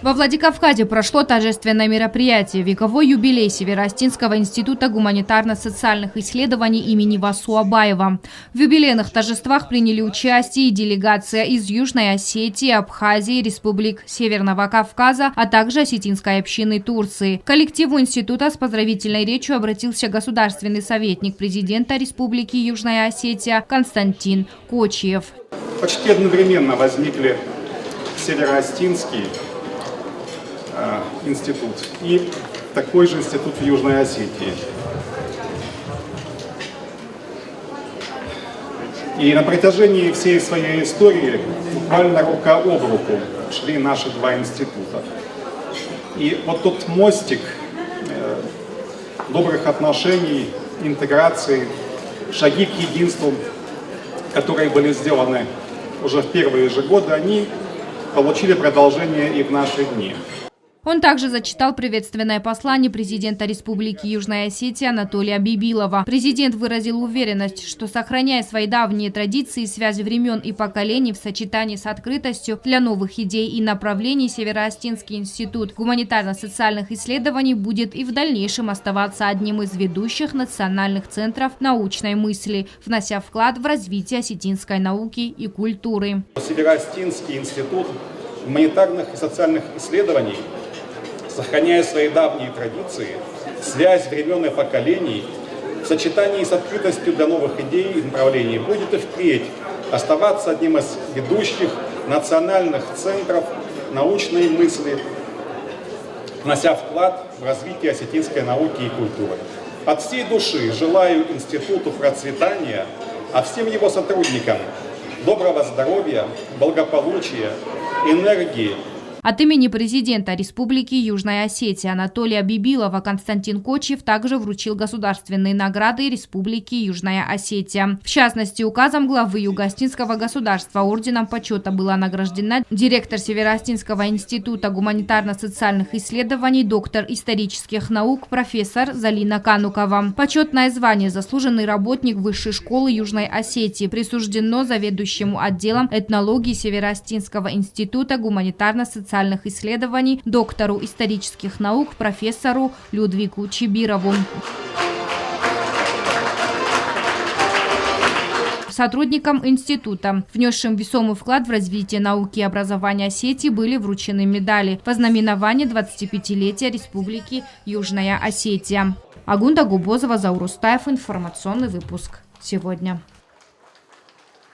Во Владикавказе прошло торжественное мероприятие – вековой юбилей Северо-Остинского института гуманитарно-социальных исследований имени Васу Абаева. В юбилейных торжествах приняли участие и делегация из Южной Осетии, Абхазии, республик Северного Кавказа, а также осетинской общины Турции. К коллективу института с поздравительной речью обратился государственный советник президента Республики Южная Осетия Константин Кочиев. Почти одновременно возникли Северо-Остинский институт и такой же институт в Южной Осетии. И на протяжении всей своей истории буквально рука об руку шли наши два института. И вот тот мостик добрых отношений, интеграции, шаги к единству, которые были сделаны уже в первые же годы, они получили продолжение и в наши дни. Он также зачитал приветственное послание президента Республики Южная Осетия Анатолия Бибилова. Президент выразил уверенность, что, сохраняя свои давние традиции и связи времен и поколений в сочетании с открытостью для новых идей и направлений, Северо-Остинский институт гуманитарно-социальных исследований будет и в дальнейшем оставаться одним из ведущих национальных центров научной мысли, внося вклад в развитие осетинской науки и культуры. Северо-Остинский институт гуманитарных и социальных исследований, сохраняя свои давние традиции, связь времен и поколений, в сочетании с открытостью для новых идей и направлений, будет и впредь оставаться одним из ведущих национальных центров научной мысли, внося вклад в развитие осетинской науки и культуры. От всей души желаю институту процветания, а всем его сотрудникам доброго здоровья, благополучия, энергии. От имени президента Республики Южная Осетия Анатолия Бибилова Константин Кочиев также вручил государственные награды Республики Южная Осетия. В частности, указом главы Юго-Остинского государства орденом почета была награждена директор Северо-Остинского института гуманитарно-социальных исследований, доктор исторических наук, профессор Залина Канукова. Почетное звание «Заслуженный работник Высшей школы Южной Осетии» присуждено заведующему отделом этнологии Северо-Остинского института гуманитарно-социальных исследований, доктору исторических наук, профессору Людвигу Чибирову. Сотрудникам института, внесшим весомый вклад в развитие науки и образования Осетии, были вручены медали во знаменование 25-летия Республики Южная Осетия. Агунда Губозова, Заурустаев. Информационный выпуск сегодня.